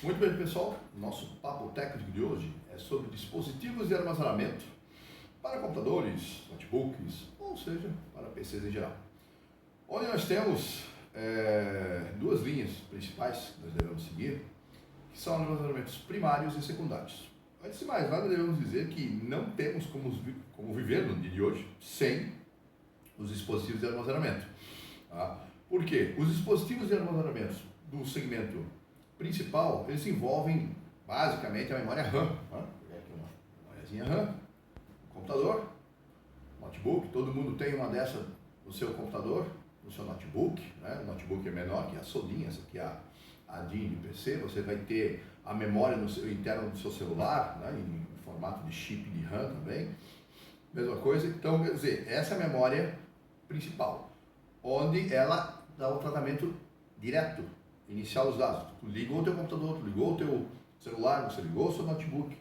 Muito bem, pessoal. Nosso papo técnico de hoje é sobre dispositivos de armazenamento para computadores, notebooks, ou seja, para PCs em geral. Onde nós temos duas linhas principais que nós devemos seguir, que são armazenamentos primários e secundários. Antes de mais nada, devemos dizer que não temos como viver no dia de hoje sem os dispositivos de armazenamento. Tá? Por quê? Os dispositivos de armazenamento do segmento principal, eles envolvem basicamente a memória RAM. Tá? Aqui uma memóriazinha RAM, computador, notebook, todo mundo tem uma dessa no seu computador, no seu notebook, né? O notebook é menor que a soldinha, essa aqui é a DIN de PC, você vai ter a memória interna do seu celular, né? Em formato de chip de RAM também, mesma coisa. Então, quer dizer, essa é a memória principal, onde ela dá o tratamento direto, inicial dos dados. Tu ligou o teu computador, tu ligou o teu celular, você ligou o seu notebook,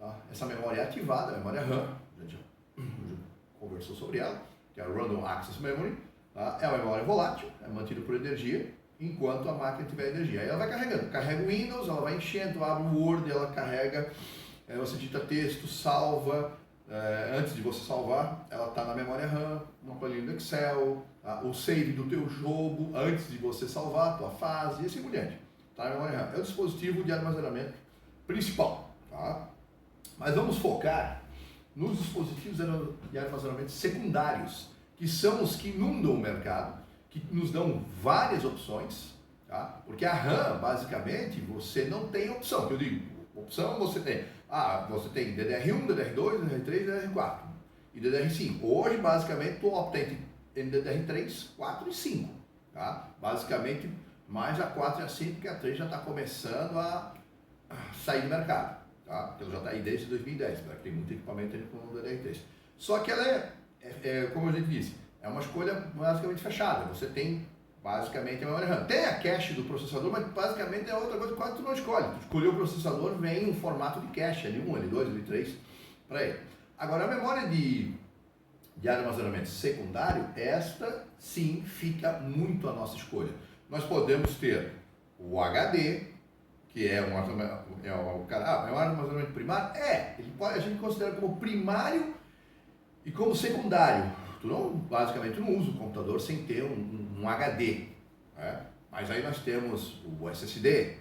tá? Essa memória é ativada, a memória RAM, a gente já conversou sobre ela, que é a Random Access Memory, tá? É uma memória volátil, é mantida por energia, enquanto a máquina tiver energia. Aí ela vai carregando, carrega o Windows, ela vai enchendo, abre o Word, ela carrega, você digita texto, salva, antes de você salvar, ela está na memória RAM, uma planilha do Excel, tá? O save do teu jogo, antes de você salvar a tua fase, e assim por diante. Está na memória RAM. É o dispositivo de armazenamento principal. Tá? Mas vamos focar nos dispositivos de armazenamento secundários, que são os que inundam o mercado, que nos dão várias opções, tá? Porque a RAM, basicamente, você não tem opção, que eu digo, opção você tem, você tem DDR1, DDR2, DDR3, DDR4 e DDR5. Hoje, basicamente, tu opta entre DDR3, 4 e 5, tá? Basicamente, mais a 4 e a 5, porque a 3 já está começando a sair do mercado, tá? Porque ela já está aí desde 2010, né? Tem muito equipamento com o DDR3. Só que ela como a gente disse, é uma escolha basicamente fechada. Você tem basicamente a memória RAM. Tem a cache do processador, mas basicamente é outra coisa que quase tu não escolhe. Tu escolheu o processador, vem um formato de cache, L1, L2, L3, para ele. Agora, a memória de armazenamento secundário, esta sim fica muito à nossa escolha. Nós podemos ter o HD, que é um armazenamento primário. A gente considera como primário e como secundário. Tu basicamente não usa o computador sem ter um HD, né? Mas aí nós temos o SSD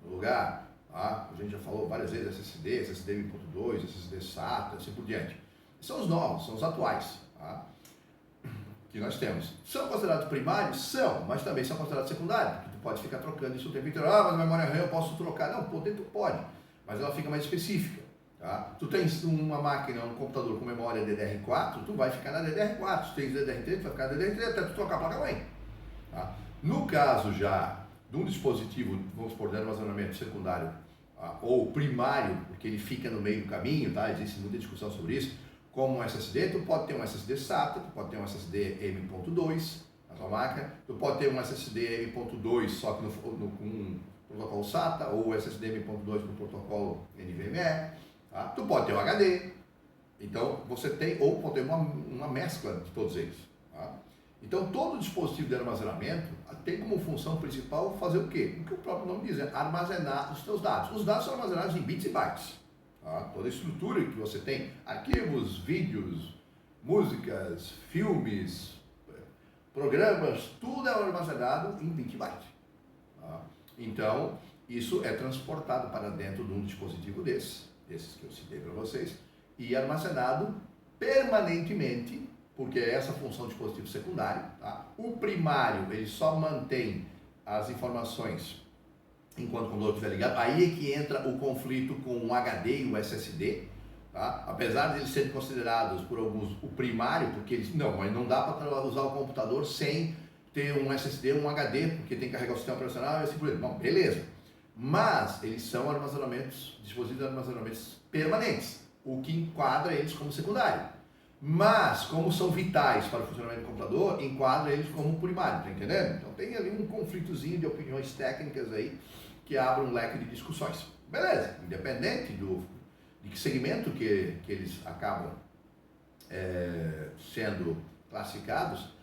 no lugar, tá? A gente já falou várias vezes SSD 1.2, SSD SATA, assim por diante. São os novos, são os atuais, tá? Que nós temos. São considerados primários? São, mas também são considerados secundários, porque tu pode ficar trocando isso o tempo inteiro. Mas a memória RAM eu posso trocar. Não, poder tu pode, mas ela fica mais específica. Tá? Tu tens uma máquina, um computador com memória DDR4, tu vai ficar na DDR4. Se tens DDR3, tu vai ficar na DDR3 até tu trocar a placa-mãe. Tá? No caso já de um dispositivo, vamos supor, de armazenamento secundário, tá? Ou primário, porque ele fica no meio do caminho, tá? Existe muita discussão sobre isso, como um SSD, tu pode ter um SSD SATA, tu pode ter um SSD M.2 na tua máquina, tu pode ter um SSD M.2 só que com um protocolo SATA, ou SSD M.2 no protocolo NVMe. Tá? Tu pode ter um HD, então você tem, ou pode ter uma mescla de todos eles. Tá? Então todo dispositivo de armazenamento tem como função principal fazer o quê? O que o próprio nome diz, é armazenar os teus dados. Os dados são armazenados em bits e bytes. Tá? Toda a estrutura que você tem, arquivos, vídeos, músicas, filmes, programas, tudo é armazenado em bit e byte. Tá? Então isso é transportado para dentro de um dispositivo desses que eu citei para vocês, e armazenado permanentemente, porque é essa função do dispositivo secundário. Tá? O primário, ele só mantém as informações enquanto o computador estiver ligado. Aí é que entra o conflito com o HD e o SSD. Tá? Apesar de eles serem considerados por alguns o primário, porque eles, mas não dá para usar o computador sem ter um SSD ou um HD, porque tem que carregar o sistema operacional e assim por diante. Bom, beleza. Mas eles são dispositivos de armazenamentos permanentes, o que enquadra eles como secundário. Mas, como são vitais para o funcionamento do computador, enquadra eles como primário, tá entendendo? Então tem ali um conflitozinho de opiniões técnicas aí, que abre um leque de discussões. Beleza, independente de que segmento que eles acabam sendo classificados,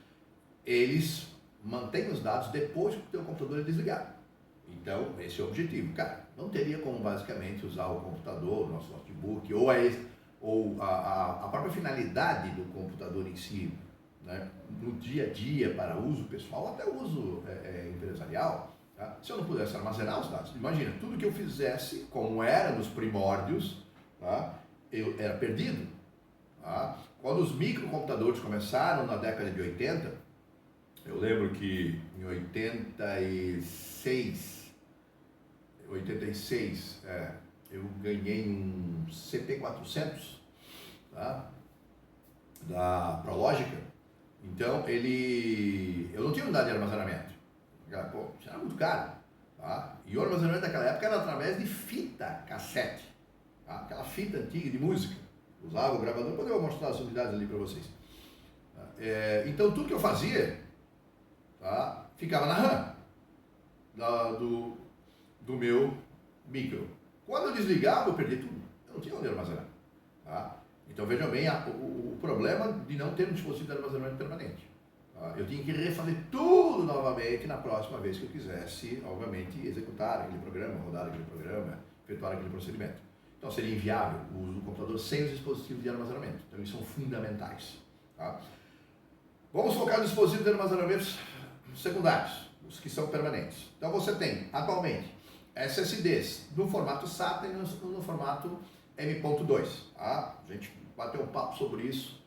eles mantêm os dados depois que o teu computador é desligado. Então, esse é o objetivo. Cara, não teria como basicamente usar o computador, o nosso notebook, ou a própria finalidade do computador em si, né, no dia a dia, para uso pessoal, até uso empresarial, tá? Se eu não pudesse armazenar os dados. Imagina, tudo que eu fizesse, como era nos primórdios, tá, eu era perdido. Tá? Quando os microcomputadores começaram na década de 80, eu lembro que em 86, eu ganhei um CP400, tá? Da Prologica. Então eu não tinha unidade de armazenamento. Pô, isso era muito caro. Tá? E o armazenamento daquela época era através de fita cassete, tá? Aquela fita antiga de música. Usava o gravador, depois eu vou mostrar as unidades ali para vocês. Então tudo que eu fazia, tá, ficava na RAM do meu micro. Quando eu desligava, eu perdi tudo. Eu não tinha onde armazenar. Tá? Então vejam bem o problema de não ter um dispositivo de armazenamento permanente. Tá? Eu tinha que refazer tudo novamente na próxima vez que eu quisesse, obviamente, executar aquele programa, rodar aquele programa, efetuar aquele procedimento. Então seria inviável o uso do computador sem os dispositivos de armazenamento. Então eles são fundamentais. Tá? Vamos focar nos dispositivos de armazenamento secundários, os que são permanentes. Então você tem, atualmente, SSDs no formato SATA e no formato M.2. Tá? A gente bateu um papo sobre isso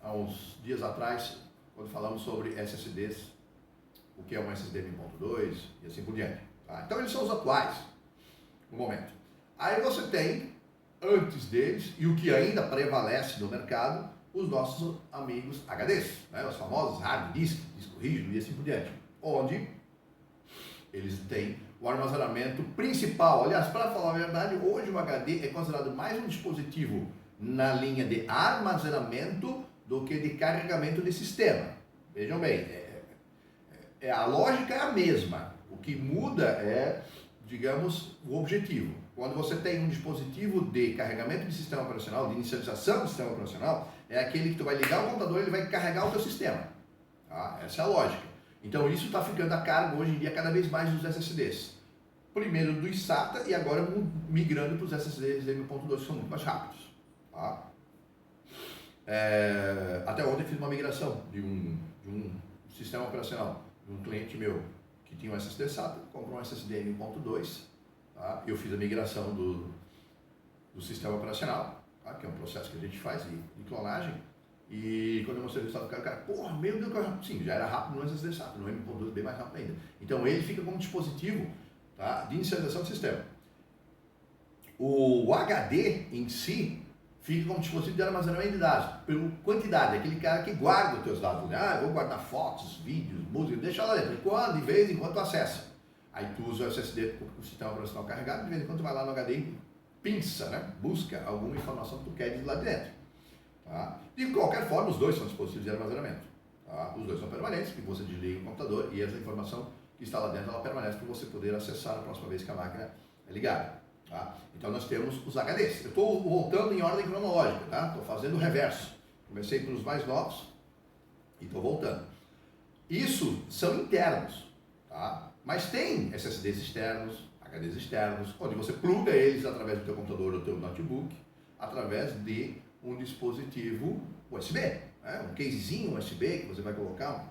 há uns dias atrás, quando falamos sobre SSDs, o que é um SSD M.2 e assim por diante. Tá? Então eles são os atuais no momento. Aí você tem, antes deles, e o que ainda prevalece no mercado, os nossos amigos HDs, né? Os famosos hard disk, disco rígido e assim por diante, onde eles têm o armazenamento principal. Aliás, para falar a verdade, hoje o HD é considerado mais um dispositivo na linha de armazenamento do que de carregamento de sistema. Vejam bem, a lógica é a mesma. O que muda é, digamos, o objetivo. Quando você tem um dispositivo de carregamento de sistema operacional, de inicialização do sistema operacional, é aquele que tu vai ligar o computador e ele vai carregar o teu sistema. Tá? Essa é a lógica. Então isso está ficando a cargo hoje em dia cada vez mais dos SSDs. Primeiro dos SATA e agora migrando para os SSDs M.2 que são muito mais rápidos. Tá? Até ontem eu fiz uma migração de um sistema operacional de um cliente meu que tinha um SSD SATA, comprou um SSD M.2, tá? Eu fiz a migração do sistema operacional, tá? Que é um processo que a gente faz de clonagem, e quando eu mostrei o resultado do cara, porra, meu Deus, sim, já era rápido no SSD SATA, no M.2 bem mais rápido ainda. Então ele fica como dispositivo, tá, de inicialização do sistema. O HD em si fica como dispositivo de armazenamento de dados, pela quantidade, aquele cara que guarda os teus dados. Eu vou guardar fotos, vídeos, música, deixa lá dentro, de vez em quando tu acessa. Aí tu usa o SSD com o sistema operacional carregado, de vez em quando tu vai lá no HD e pinça, né? Busca alguma informação que tu quer de lá de dentro. Tá? De qualquer forma, os dois são dispositivos de armazenamento. Tá? Os dois são permanentes, que você desliga o computador e essa informação que está lá dentro ela permanece para você poder acessar a próxima vez que a máquina é ligada. Tá? Então nós temos os HDs. Eu estou voltando em ordem cronológica, tá? Estou fazendo o reverso. Comecei pelos mais novos e estou voltando. Isso são internos, tá? Mas tem SSDs externos, HDs externos, onde você pluga eles através do teu computador ou do teu notebook, através de um dispositivo USB, né? Um casezinho USB que você vai colocar,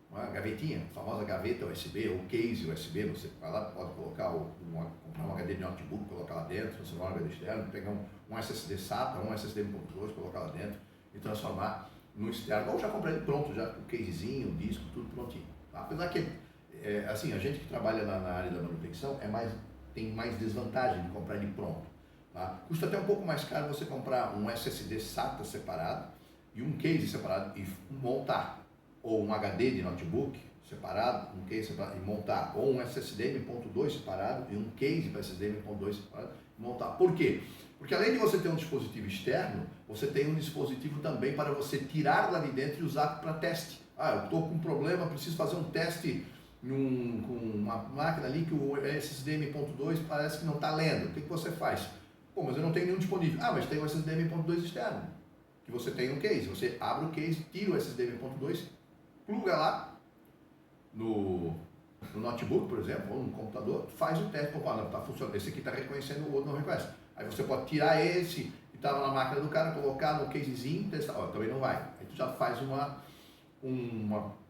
uma gavetinha, a famosa gaveta USB ou case USB, você vai lá, pode colocar comprar um HD de notebook, colocar lá dentro, transformar um HD externo, pegar um SSD SATA, um SSD M.2, colocar lá dentro e transformar no externo, ou já comprar ele pronto, já o casezinho, o disco, tudo prontinho. Tá? Apesar que, assim, a gente que trabalha na área da manutenção tem mais desvantagem de comprar ele pronto. Tá? Custa até um pouco mais caro você comprar um SSD SATA separado e um case separado e montar, ou um HD de notebook separado, um case separado e montar, ou um SSD M.2 separado e um case para SSD M.2 separado e montar. Por quê? Porque além de você ter um dispositivo externo, você tem um dispositivo também para você tirar lá de dentro e usar para teste. Eu estou com um problema, preciso fazer um teste com uma máquina ali que o SSD M.2 parece que não está lendo. O que você faz? Pô, mas eu não tenho nenhum disponível. Mas tem o SSD M.2 externo, que você tem no case. Você abre o case, tira o SSD M.2, pluga lá no no notebook, por exemplo, ou no computador, faz o teste, opa, não, está funcionando, esse aqui está reconhecendo, o outro não reconhece. Aí você pode tirar esse que estava na máquina do cara, colocar no casezinho, testar, também não vai. Aí tu já faz uma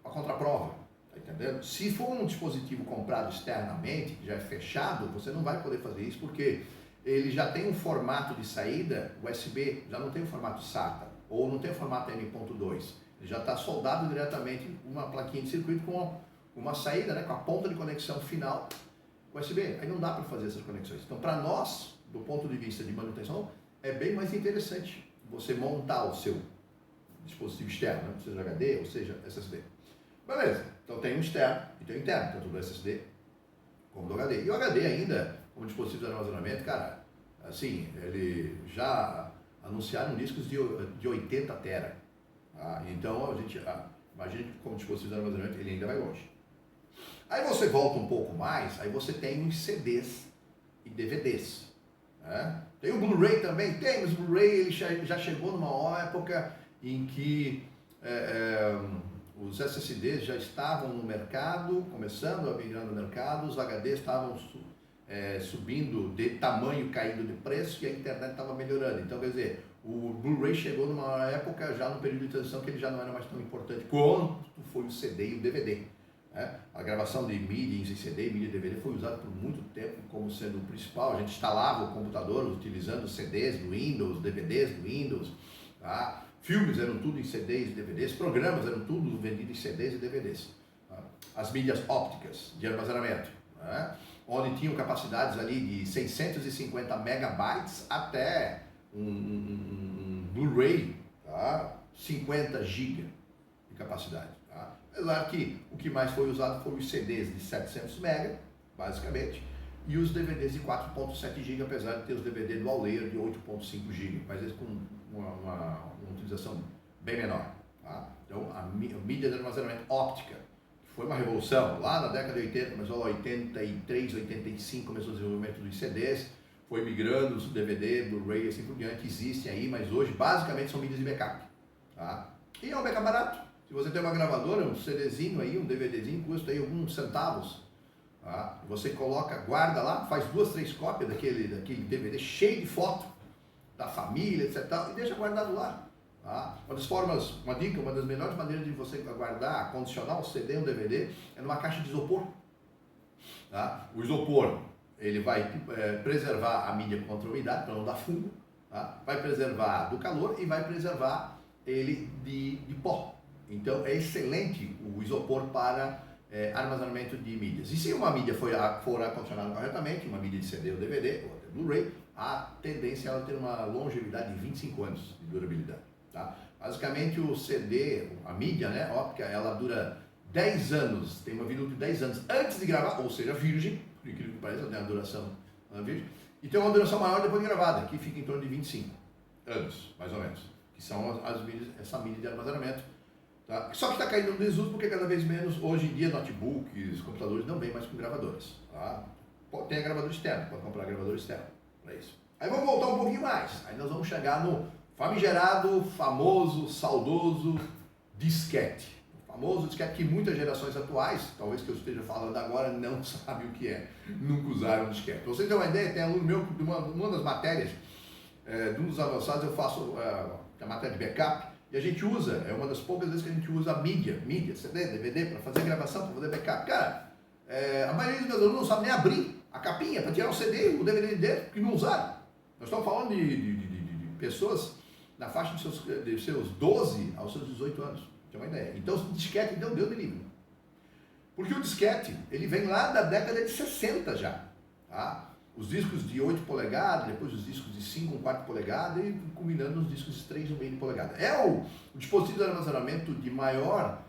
contraprova, tá entendendo? Se for um dispositivo comprado externamente, que já é fechado, você não vai poder fazer isso, porque ele já tem um formato de saída USB, já não tem o formato SATA, ou não tem o formato M.2. Ele já está soldado diretamente uma plaquinha de circuito com uma saída, né, com a ponta de conexão final USB. Aí não dá para fazer essas conexões. Então, para nós, do ponto de vista de manutenção, é bem mais interessante você montar o seu dispositivo externo, né, seja HD ou seja SSD. Beleza, então tem um externo e tem um interno, tanto do SSD como do HD. E o HD ainda, como dispositivo de armazenamento, cara, assim, ele já anunciaram discos de 80 tera. Tá? Então, a gente imagina que como dispositivo de armazenamento ele ainda vai longe. Aí você volta um pouco mais, aí você tem os CDs e DVDs. Né? Tem o Blu-ray também, tem, mas o Blu-ray ele já chegou numa época em que os SSDs já estavam no mercado, começando a migrar no mercado, os HDs estavam subindo de tamanho, caindo de preço e a internet estava melhorando. Então, quer dizer, o Blu-ray chegou numa época, já no período de transição, que ele já não era mais tão importante quanto foi o CD e o DVD. Né? A gravação de mídia em CD e mídia DVD foi usada por muito tempo como sendo o principal. A gente instalava o computador utilizando CDs do Windows, DVDs do Windows. Tá? Filmes eram tudo em CDs e DVDs, programas eram tudo vendidos em CDs e DVDs. Tá? As mídias ópticas de armazenamento, né? Onde tinham capacidades ali de 650 megabytes até um Blu-ray, tá? 50 GB de capacidade. Tá? Apesar que o que mais foi usado foram os CDs de 700 MB, basicamente, e os DVDs de 4.7 GB, apesar de ter os DVD dual layer de 8.5 GB, mas eles com uma utilização bem menor. Tá? Então, a mídia de armazenamento óptica, que foi uma revolução, lá na década de 80, começou lá 83, 85, começou o desenvolvimento dos CDs, foi migrando os DVD, Blu-ray e assim por diante, existem aí, mas hoje basicamente são mídias de backup. Tá? E é um backup barato. Se você tem uma gravadora, um CDzinho aí, um DVDzinho, custa aí alguns centavos. Tá? Você coloca, guarda lá, faz 2, 3 cópias daquele DVD cheio de foto da família, etc. E deixa guardado lá. Tá? Uma das formas, uma dica, uma das melhores maneiras de você guardar, condicionar um CD, um DVD, é numa caixa de isopor. Tá? O isopor, ele vai preservar a mídia contra a umidade, para não dar fumo, tá? Vai preservar do calor e vai preservar ele de pó. Então é excelente o isopor para armazenamento de mídias. E se uma mídia for acondicionada corretamente, uma mídia de CD ou DVD, ou até Blu-ray, a tendência é ela ter uma longevidade de 25 anos de durabilidade. Tá? Basicamente o CD, a mídia, né, óptica, ela dura 10 anos, tem uma vida útil de 10 anos antes de gravar, ou seja, virgem, por incrível que pareça, tem uma duração virgem, e tem uma duração maior depois de gravada, que fica em torno de 25 anos, mais ou menos, que são essa mídia de armazenamento. Tá? Só que está caindo no desuso porque cada vez menos, hoje em dia, notebooks, computadores não vêm mais com gravadores. Tá? Tem a gravador externo, pode comprar gravador externo para isso. Aí vamos voltar um pouquinho mais, aí nós vamos chegar no famigerado, famoso, saudoso disquete. O famoso disquete que muitas gerações atuais, talvez que eu esteja falando agora, não sabem o que é, nunca usaram disquete. Pra vocês terem uma ideia, tem aluno meu, de uma das matérias, de um dos avançados, eu faço a matéria de backup, e a gente usa, é uma das poucas vezes que a gente usa a mídia, CD, DVD, para fazer gravação, para fazer backup. Cara, a maioria dos meus alunos não sabe nem abrir a capinha para tirar o CD e o DVD de dentro, porque não usaram. Nós estamos falando de pessoas na faixa de seus 12 aos seus 18 anos, tem uma ideia. Então o disquete, então, Deus me livre. Porque o disquete, ele vem lá da década de 60 já, tá? Os discos de 8 polegadas, depois os discos de 5,25 polegadas e culminando nos discos de 3,5 polegadas. É o dispositivo de armazenamento de maior,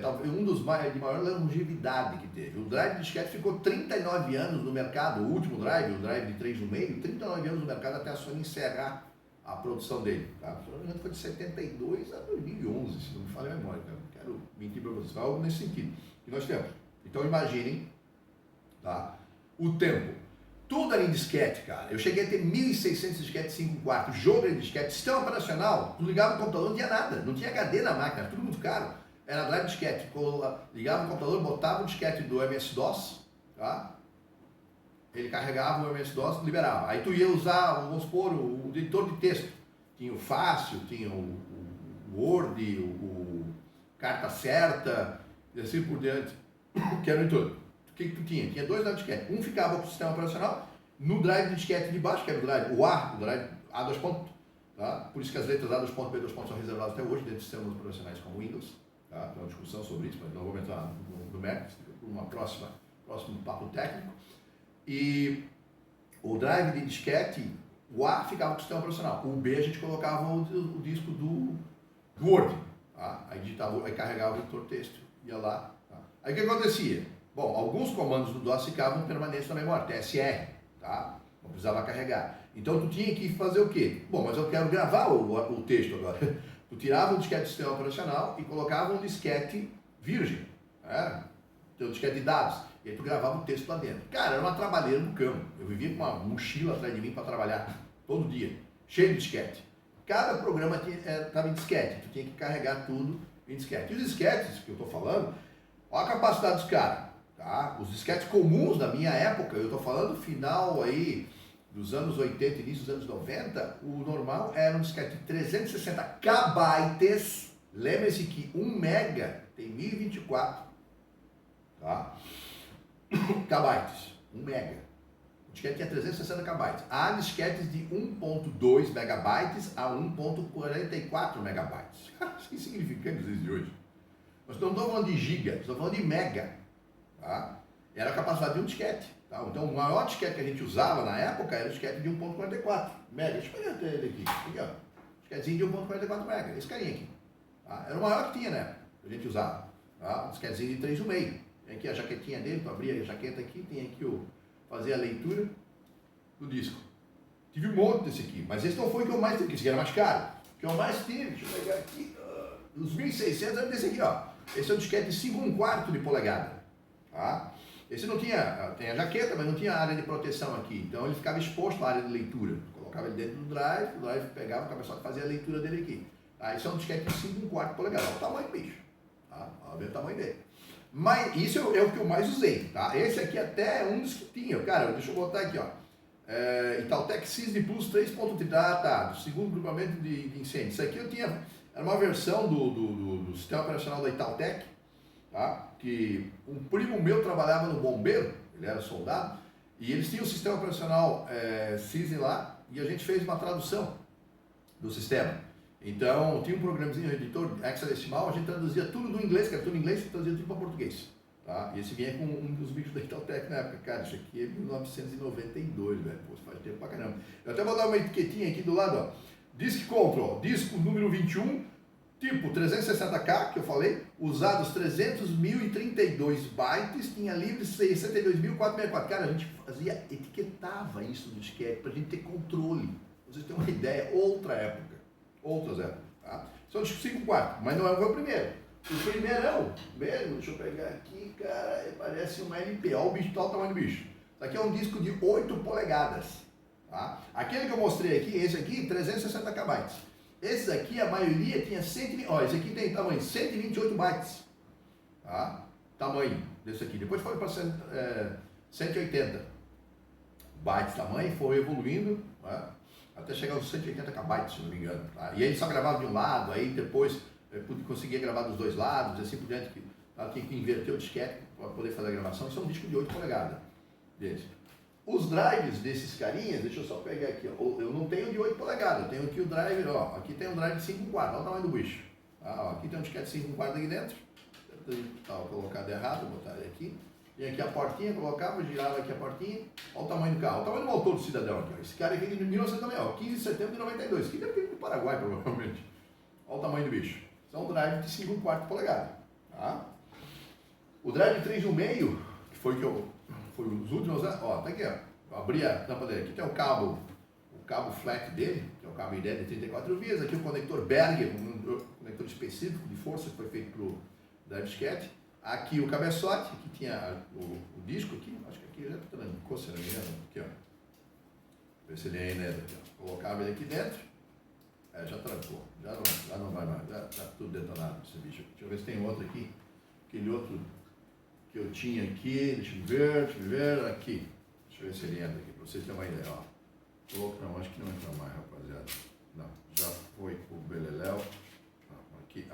talvez um dos de maior longevidade que teve. O drive de disquete ficou 39 anos no mercado, o último drive, o drive de 3,5, 39 anos no mercado até a Sony encerrar a produção dele. Tá? Foi de 72 a 2011, se não me falha a memória. Não quero mentir para vocês, algo nesse sentido que nós temos. Então imaginem, tá, o tempo. Tudo era em disquete, cara. Eu cheguei a ter 1.600 disquetes 5.4, jogo em disquete, sistema operacional, tu ligava o computador, não tinha nada, não tinha HD na máquina, tudo muito caro. era drive disquete. Ligava o computador, botava o disquete do MS-DOS, tá? Ele carregava o MS-DOS, liberava. Aí tu ia usar, vamos supor, o editor de texto. Tinha o Fácil, tinha o Word, o Carta Certa, e assim por diante, que era o editor. O que tu tinha? Tinha dois drive disquete. Um ficava com o sistema operacional, no drive de disquete de baixo, que era o drive, o drive A2 ponto, tá? Por isso que as letras A2 ponto, B2 ponto são reservadas até hoje dentro de sistemas operacionais como Windows, tá? Tem uma discussão sobre isso, mas não vou entrar no mérito, fica por uma próximo papo técnico. E o drive de disquete, o A ficava com o sistema operacional, o B a gente colocava o disco do Word, tá? Aí digitava, aí carregava o editor texto, ia lá, tá? Aí o que acontecia? Bom, alguns comandos do DOS ficavam permanentes na memória, TSR, tá? Não precisava carregar. Então tu tinha que fazer o quê? Bom, mas eu quero gravar o texto agora. Tu tirava o disquete do sistema operacional e colocava um disquete virgem, né? Teu disquete de dados. E aí tu gravava o texto lá dentro. Cara, era uma trabalheira do cão. Eu vivia com uma mochila atrás de mim para trabalhar todo dia, cheio de disquete. Cada programa estava em disquete. Tu tinha que carregar tudo em disquete. E os disquetes que eu estou falando, olha a capacidade dos caras. Tá? Os disquetes comuns da minha época, eu estou falando final aí dos anos 80, início dos anos 90, o normal era um disquete de 360 KB. Lembre-se que 1 mega tem 1024, tá? KB, 1 mega. O disquete tinha 360 KB. Há disquetes de 1.2 megabytes a 1.44 megabytes. Isso é insignificante nos dias de hoje. Nós não estamos falando de giga, estamos falando de mega. Tá? Era a capacidade de um disquete. Tá? Então o maior disquete que a gente usava na época era o disquete de 1.44 mega. Deixa eu pegar ele aqui, ó. Disquetezinho de 1.44 mega, esse carinha aqui. Tá? Era o maior que tinha, né? Que a gente usava. Tá? Um disquetezinho de 3,5. Tem aqui a jaquetinha dele, tu abria a jaqueta aqui, tem aqui fazer a leitura do disco. Tive um monte desse aqui, mas esse não foi o que eu mais tive, esse aqui era mais caro. O que eu mais tive, deixa eu pegar aqui, os 1.600 era desse aqui, ó. Esse é um disquete de 5/4 de polegada. Tá? Esse não tinha, tem a jaqueta, mas não tinha área de proteção aqui, então ele ficava exposto à área de leitura. Colocava ele dentro do drive, o drive pegava, o cabeçote fazia a leitura dele aqui. Tá? Esse é um disquete de 5/4 polegada, olha o tamanho do bicho. Tá? Olha o tamanho dele. Mas isso é o que eu mais usei, tá? Esse aqui até é um dos que tinha, cara, deixa eu botar aqui, ó. Itautec Cisne Plus 3.3, tá, do segundo grupamento de incêndio. Isso aqui eu tinha, era uma versão do sistema operacional da Itautec, tá? Que um primo meu trabalhava no bombeiro, ele era soldado, e eles tinham o sistema operacional Cisne lá, e a gente fez uma tradução do sistema. Então, tinha um programazinho, um editor hexadecimal, a gente traduzia tudo do inglês, que era tudo em inglês, e traduzia tudo para português. Tá? E esse vinha com um dos bichos da Itautec na época. Cara, isso aqui é 1992, velho. Pô, faz tempo pra caramba. Eu até vou dar uma etiquetinha aqui do lado, ó. Disk Control, disco número 21, tipo 360K, que eu falei, usados 300.032 bytes, tinha livre 62.464. Cara, a gente etiquetava isso no disquete pra gente ter controle. Vocês têm uma ideia, outra época. Outras épocas, tá? São discos 5/4, mas não foi o primeiro. O primeirão mesmo, deixa eu pegar aqui, cara, parece uma LP, olha o bicho, olha o tamanho do bicho. Isso aqui é um disco de 8 polegadas, tá? Aquele que eu mostrei aqui, esse aqui, 360 KB. Esses aqui, a maioria tinha 120, ó, esse aqui tem tamanho 128 bytes, tá? Tamanho desse aqui. Depois foi para 180 bytes tamanho, foi evoluindo, tá? Até chegar aos 180 KB, se não me engano. Tá? E aí ele só gravava de um lado, aí depois conseguia gravar dos dois lados, assim por diante, tá? Tinha que inverter o disquete para poder fazer a gravação. Isso é um disco de 8 polegadas. Desse. Os drives desses carinhas, deixa eu só pegar aqui, ó. Eu não tenho de 8 polegadas, eu tenho aqui o drive, ó. Aqui tem um drive de 5/4, olha o tamanho do bicho. Tá? Ó, aqui tem um disquete de 5/4 aqui dentro. Tá colocado errado, vou botar ele aqui. E aqui a portinha, colocava, girava aqui a portinha, olha o tamanho do carro, olha o tamanho do motor do cidadão aqui, ó. Esse cara aqui de 1990, 15 de setembro de 92, que deve ter do Paraguai provavelmente. Olha o tamanho do bicho. Isso é um drive de 5/4 polegada. Tá? O drive de 3,5, que foi os últimos, ó, tá aqui, ó. Eu abri a tampa dele, aqui tem o cabo flat dele, que é o cabo IDE de 34 vias, aqui o conector Berger, um conector específico de força que foi feito para o drive disquete. Aqui o cabeçote, aqui tinha o disco aqui, acho que aqui já está trancou, se não me engano, aqui ó. Ver se ele é ainda, aqui, ó. Colocava ele aqui dentro, Já trancou. Já não vai mais. Já tá tudo detonado esse bicho. Deixa eu ver se tem outro aqui. Aquele outro que eu tinha aqui. Deixa eu ver. Aqui. Deixa eu ver se ele entra aqui, para vocês terem uma ideia. Ó. Não, acho que não entra mais, rapaziada. Não, já foi o beleléu. Aqui,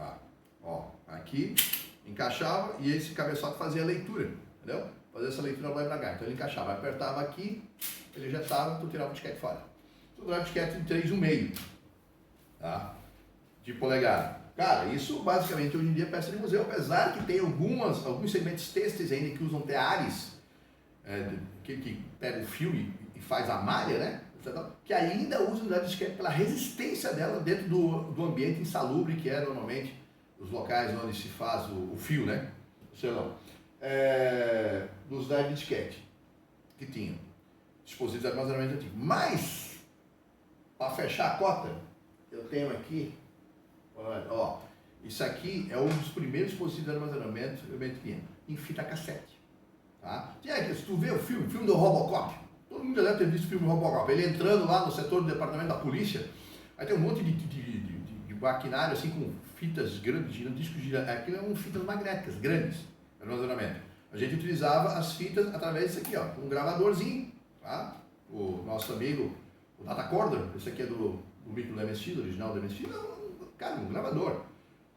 ó. Aqui, encaixava e esse cabeçote fazia a leitura, entendeu? Fazia essa leitura lá e pra cá. Então ele encaixava, apertava aqui, ele injetava, tu tirava o disquete fora. Tu tirava o disquete em 3,5, tá? De polegada. Cara, isso basicamente hoje em dia é peça de museu, apesar que tem alguns segmentos têxteis ainda que usam teares, que pega o fio e faz a malha, né? Que ainda usa unidade de disquete pela resistência dela dentro do ambiente insalubre, que é normalmente os locais onde se faz o fio, né? Sei lá. Dos unidades de disquete que tinham dispositivos de armazenamento antigo. Mas, para fechar a cota, eu tenho aqui, ó, isso aqui é um dos primeiros dispositivos de armazenamento que eu tinha em fita cassete. Tá? Se tu vê o filme do Robocop, todo mundo já deve ter visto o filme Robocop, ele entrando lá no setor do departamento da polícia, aí tem um monte de maquinário assim com fitas grandes, discos girando, aquilo é fitas magnéticas grandes, armazenamento. A gente utilizava as fitas através disso aqui, ó, um gravadorzinho, tá? O nosso amigo, o Datacorder, esse aqui é do micro do MSX, do original do MSX, cara, um gravador.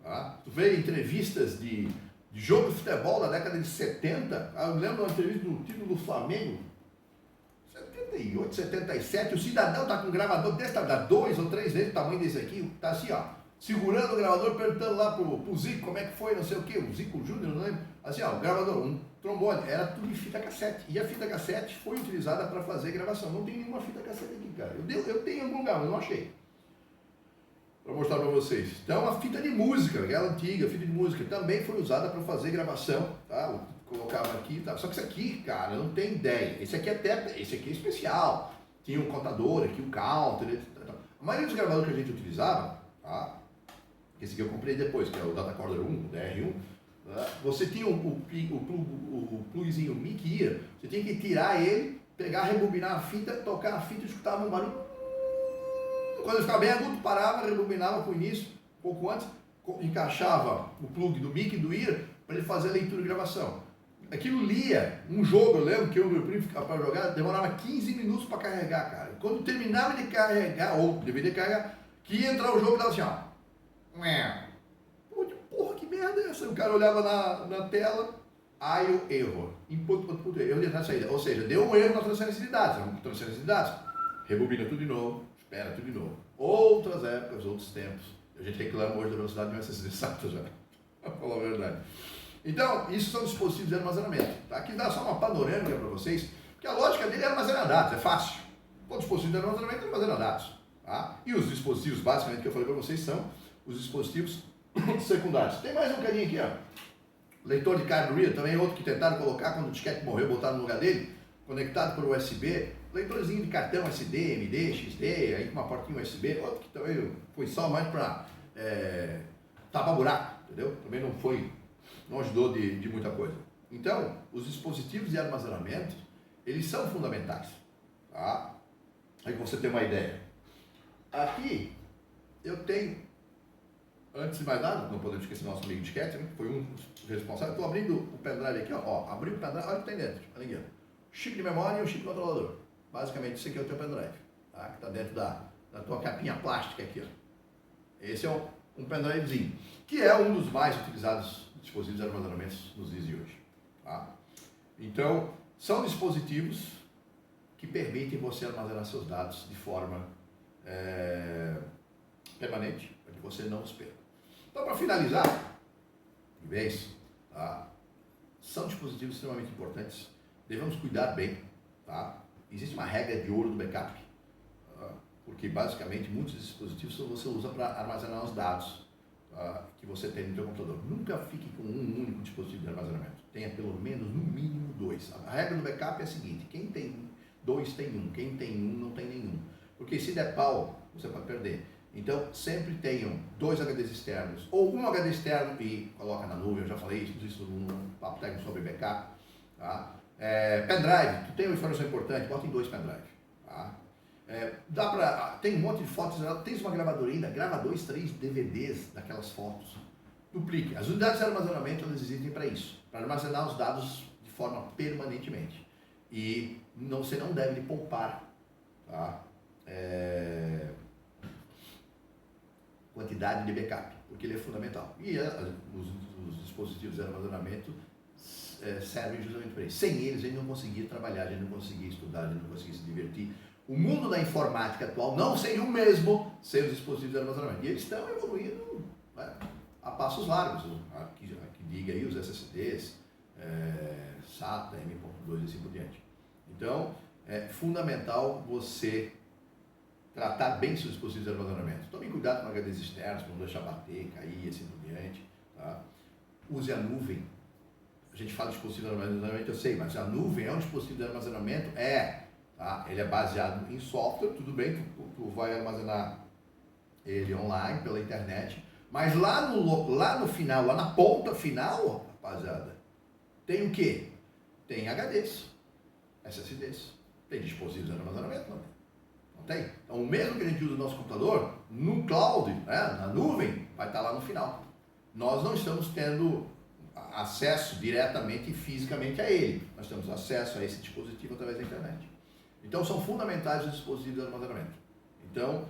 Tá? Tu vê entrevistas de jogo de futebol da década de 70, eu lembro uma entrevista do título do Flamengo, 78, 77, o cidadão tá com um gravador desse, tá 2 ou 3 vezes o tamanho desse aqui, tá assim, ó, segurando o gravador, perguntando lá pro Zico como é que foi, não sei o que, o Zico Júnior, não lembro, assim, ó, o gravador, um trombone, era tudo em fita cassete, e a fita cassete foi utilizada para fazer gravação, não tem nenhuma fita cassete aqui, cara, eu tenho em algum lugar, mas não achei, para mostrar para vocês. Então a fita de música, aquela antiga fita de música, também foi usada para fazer gravação, tá? Eu colocava aqui, tá? Só que isso aqui, cara, não tem ideia. Esse aqui é especial. Tinha um contador aqui, um counter, etc. A maioria dos gravadores que a gente utilizava, tá? Esse aqui eu comprei depois, que é o Datacorder 1, o DR1. Tá? Você tinha o plugzinho mic ear, você tinha que tirar ele, pegar, rebobinar a fita, tocar a fita e escutava um barulho. Quando ele ficava bem agudo, parava, rebobinava para o início, um pouco antes, encaixava o plug do mic e do ear para ele fazer a leitura e gravação. Aquilo lia um jogo, eu lembro que eu e meu primo ficava para jogar, demorava 15 minutos para carregar, cara. Quando terminava de carregar, ou deveria carregar, que ia entrar o jogo, dava assim, ó. Porra, que merda é essa? O cara olhava na tela, IO error, input, output, erro de entrada e saída. Ou seja, deu um erro na transferência de dados, rebobina tudo de novo. Espera tudo de novo. Outras épocas, outros tempos. A gente reclama hoje da velocidade de um SSD SATA já. Para falar a verdade. Então, isso são dispositivos de armazenamento. Tá? Aqui dá só uma panorâmica para vocês, porque a lógica dele é armazenar dados, é fácil. O dispositivo de armazenamento é armazenar dados. Tá? E os dispositivos, basicamente, que eu falei para vocês, são os dispositivos secundários. Tem mais um carinha aqui, ó. Leitor de card reader, também outro que tentaram colocar quando o disquete morreu, botaram no lugar dele, conectado por USB. Leitorzinho de cartão SD, MD, XD, aí com uma portinha USB, outro que também foi só mais para tapar buraco, entendeu? Também não ajudou de muita coisa. Então, os dispositivos de armazenamento, eles são fundamentais, tá? Aí você tem uma ideia. Aqui, eu tenho, antes de mais nada, não podemos esquecer nosso amigo disquete, né? Foi um dos responsáveis. Estou abrindo o pendrive aqui, ó, abri o pendrive, olha o que tem dentro, olha aqui, ó. Chip de memória e um chip controlador. Basicamente, isso aqui é o teu pendrive, tá? Que está dentro da tua capinha plástica aqui, ó. Esse é um pendrivezinho, que é um dos mais utilizados dispositivos de armazenamento nos dias de hoje, tá? Então, são dispositivos que permitem você armazenar seus dados de forma permanente, para que você não os perca. Então, para finalizar, de vez, tá? São dispositivos extremamente importantes, devemos cuidar bem, tá? Existe uma regra de ouro do backup, porque basicamente muitos dispositivos você usa para armazenar os dados que você tem no seu computador. Nunca fique com um único dispositivo de armazenamento. Tenha pelo menos, no mínimo, 2. A regra do backup é a seguinte: quem tem 2 tem 1, quem tem 1 não tem nenhum. Porque se der pau, você pode perder. Então, sempre tenham 2 HDs externos, ou um HD externo e coloca na nuvem. Eu já falei isso no papo técnico sobre backup. Tá? Pendrive, tu tem uma informação importante, bota em 2 pendrive. Tá? Tem um monte de fotos, tem uma gravadora ainda, grava 2, 3 DVDs daquelas fotos. Duplique. As unidades de armazenamento elas existem para isso, para armazenar os dados de forma permanentemente. E você não deve poupar, tá? Quantidade de backup, porque ele é fundamental. E os dispositivos de armazenamento servem justamente para isso. Sem eles, a gente não conseguia trabalhar, a gente não conseguia estudar, a gente não conseguia se divertir. O mundo da informática atual não seria o mesmo sem os dispositivos de armazenamento. E eles estão evoluindo, né, a passos largos. Aqui diga aí os SSDs, SATA, M.2 e assim por diante. Então, é fundamental você tratar bem seus dispositivos de armazenamento. Tome cuidado com HDs externos, para não deixar bater, cair e assim por diante. Tá? Use a nuvem. A gente fala de dispositivo de armazenamento, eu sei, mas a nuvem é um dispositivo de armazenamento? Tá? Ele é baseado em software, tudo bem, tu vai armazenar ele online, pela internet, mas lá no final, lá na ponta final, rapaziada, tem o quê? Tem HDs, SSDs, tem dispositivos de armazenamento, não tem? Então, o mesmo que a gente usa no nosso computador, no cloud, na nuvem, vai estar lá no final. Nós não estamos tendo acesso diretamente e fisicamente a ele, nós temos acesso a esse dispositivo através da internet. Então, são fundamentais os dispositivos de armazenamento. Então,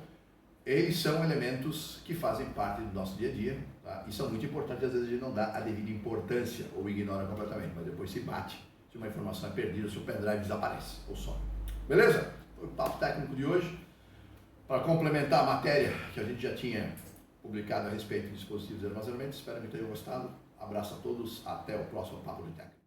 eles são elementos que fazem parte do nosso dia a dia, tá? E são muito importantes, às vezes a gente não dá a devida importância ou ignora completamente, mas depois se bate, se uma informação é perdida, se o pendrive desaparece ou some. Beleza? Foi o papo técnico de hoje. Para complementar a matéria que a gente já tinha publicado a respeito de dispositivos de armazenamento, espero que tenham gostado. Abraço a todos, até o próximo Papo de Técnico.